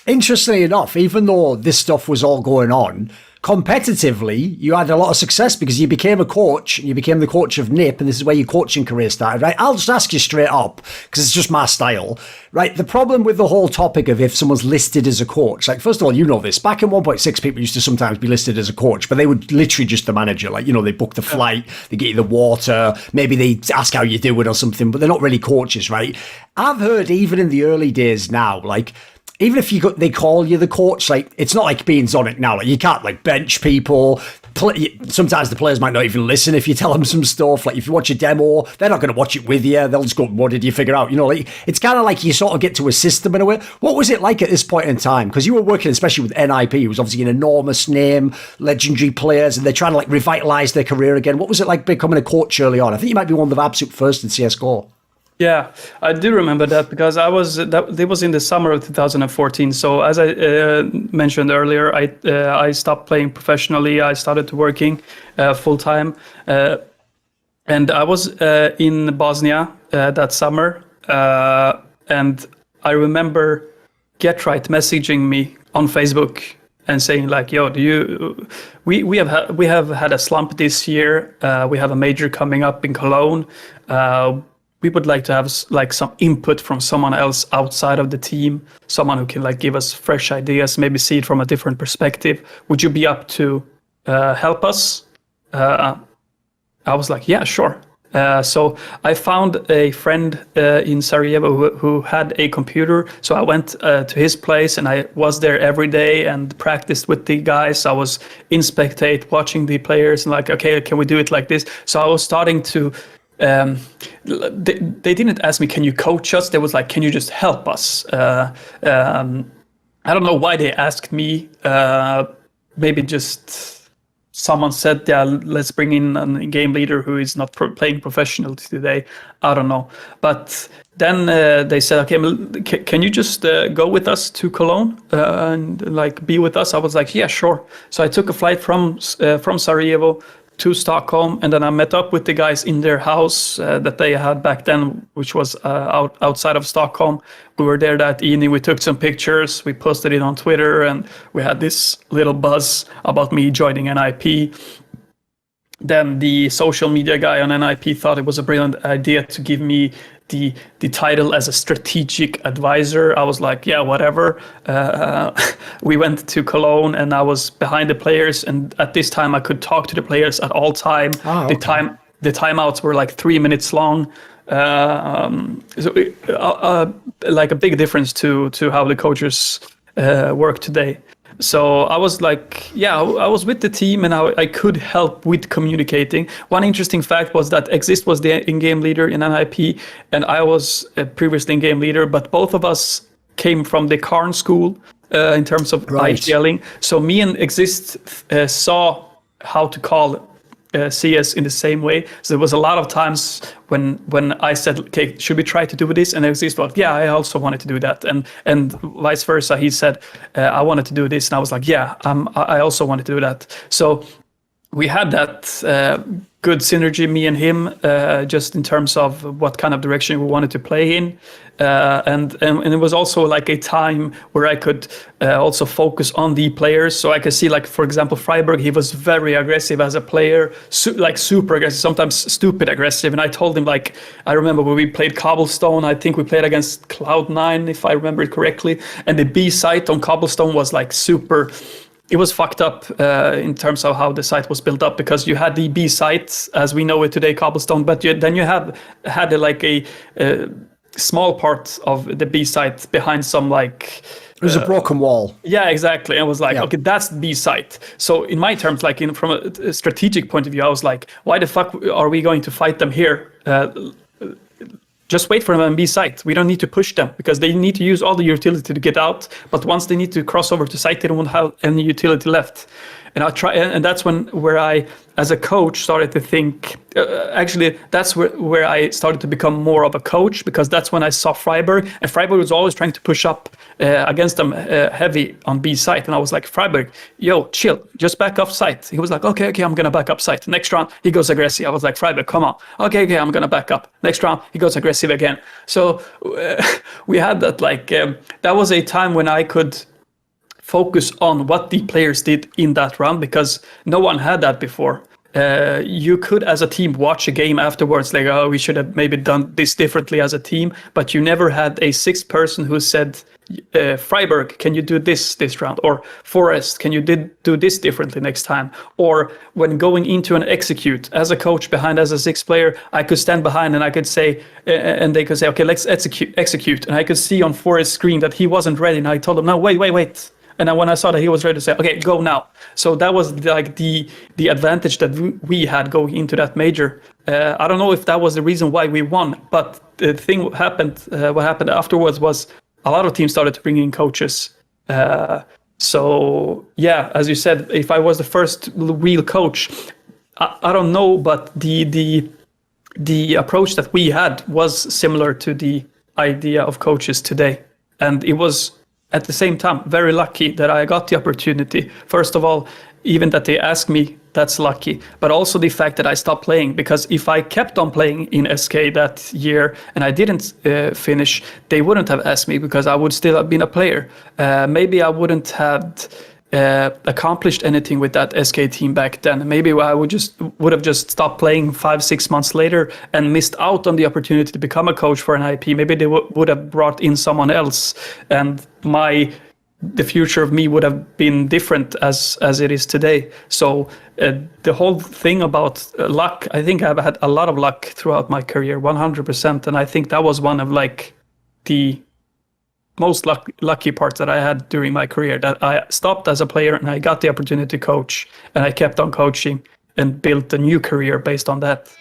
interestingly enough, even though this stuff was all going on, competitively, you had a lot of success because you became a coach. You became the coach of NiP, and this is where your coaching career started, right? I'll just ask you straight up because it's just my style, right? The problem with the whole topic of if someone's listed as a coach, like, first of all, you know this. Back in 1.6, people used to sometimes be listed as a coach, but they would literally just the manager. Like, they book the flight, they get you the water, maybe they ask how you're doing or something, but they're not really coaches, right? I've heard even in the early days now, like, even if they call you the coach, like, it's not like being Sonic now. Like, you can't like bench people. Sometimes the players might not even listen if you tell them some stuff. Like, if you watch a demo, they're not going to watch it with you. They'll just go, "What did you figure out?" Like, it's kind of like you sort of get to assist them in a way. What was it like at this point in time? Because you were working, especially with NiP, who was obviously an enormous name, legendary players, and they're trying to like revitalize their career again. What was it like becoming a coach early on? I think you might be one of the absolute first in CSGO. Yeah, I do remember that because it was in the summer of 2014. So as I mentioned earlier, I stopped playing professionally. I started to working full time, and I was in Bosnia that summer. And I remember Getright messaging me on Facebook and saying like, "Yo, we have had a slump this year. We have a major coming up in Cologne. We would like to have like some input from someone else outside of the team, someone who can like give us fresh ideas, maybe see it from a different perspective. Would you be up to help us?" I was like, "Yeah, sure." So I found a friend in Sarajevo who had a computer. So I went to his place and I was there every day and practiced with the guys. I was in spectate, watching the players and like, okay, can we do it like this? So I was starting to they didn't ask me, "Can you coach us?" They was like, "Can you just help us?" I don't know why they asked me. Maybe just someone said, "Yeah, let's bring in a game leader who is not playing professional today." I don't know. But then they said, "Okay, can you just go with us to Cologne and like be with us?" I was like, "Yeah, sure." So I took a flight from Sarajevo to Stockholm, and then I met up with the guys in their house that they had back then, which was outside of Stockholm. We were there that evening. We took some pictures. We posted it on Twitter, and we had this little buzz about me joining NiP. Then the social media guy on NiP thought it was a brilliant idea to give me the title as a strategic advisor. I was like, yeah, whatever. We went to Cologne and I was behind the players. And at this time I could talk to the players at all time. Oh, okay. The timeouts were like 3 minutes long. Like a big difference to how the coaches work today. So I was like, yeah, I was with the team and I could help with communicating. One interesting fact was that Exist was the in-game leader in NiP and I was previously in-game leader, but both of us came from the Karn school in terms of IGLing. So me and Exist saw how to call CS in the same way. So there was a lot of times when I said, okay, should we try to do this? And Exist thought, yeah, I also wanted to do that. And vice versa. He said, I wanted to do this. And I was like, yeah, I also wanted to do that. So we had that good synergy, me and him, just in terms of what kind of direction we wanted to play in. And it was also like a time where I could also focus on the players. So I could see, like, for example, Freiburg, he was very aggressive as a player, like super aggressive, sometimes stupid aggressive. And I told him, like, I remember when we played Cobblestone, I think we played against Cloud9, if I remember it correctly. And the B site on Cobblestone was like super... It was fucked up in terms of how the site was built up, because you had the B site as we know it today, Cobblestone, but then you had like a small part of the B site behind some like... It was a broken wall. Yeah, exactly. And I was like, okay, that's the B site. So in my terms, like from a strategic point of view, I was like, why the fuck are we going to fight them here? Just wait for them on B site. We don't need to push them because they need to use all the utility to get out. But once they need to cross over to site, they don't have any utility left. And and that's where I, as a coach, started to think. Actually, that's where I started to become more of a coach, because that's when I saw Freiburg, and Freiburg was always trying to push up against them heavy on B site, and I was like, Freiburg, yo, chill, just back off site. He was like, okay, I'm gonna back up site. Next round, he goes aggressive. I was like, Freiburg, come on. Okay, I'm gonna back up. Next round, he goes aggressive again. So we had that that was a time when I could focus on what the players did in that round, because no one had that before. You could, as a team, watch a game afterwards, like, oh, we should have maybe done this differently as a team, but you never had a sixth person who said, Freiburg, can you do this round? Or Forest, can you do this differently next time? Or when going into an execute, as a coach behind, as a sixth player, I could stand behind and I could say, and they could say, okay, let's execute. And I could see on Forest's screen that he wasn't ready. And I told him, no, wait. And then when I saw that he was ready to say, okay, go now. So that was like the advantage that we had going into that major. I don't know if that was the reason why we won, but the thing what happened afterwards was a lot of teams started to bring in coaches. So yeah, as you said, if I was the first real coach, I don't know, but the approach that we had was similar to the idea of coaches today. And it was, at the same time, very lucky that I got the opportunity. First of all, even that they asked me, that's lucky. But also the fact that I stopped playing, because if I kept on playing in SK that year and I didn't finish, they wouldn't have asked me, because I would still have been a player. Maybe I wouldn't have accomplished anything with that SK team back then. Maybe I would have just stopped playing 5-6 months later and missed out on the opportunity to become a coach for an IP. Maybe they would have brought in someone else, and the future of me would have been different as it is today. So the whole thing about luck, I think I've had a lot of luck throughout my career, 100%, and I think that was one of the most lucky parts that I had during my career, that I stopped as a player and I got the opportunity to coach, and I kept on coaching and built a new career based on that.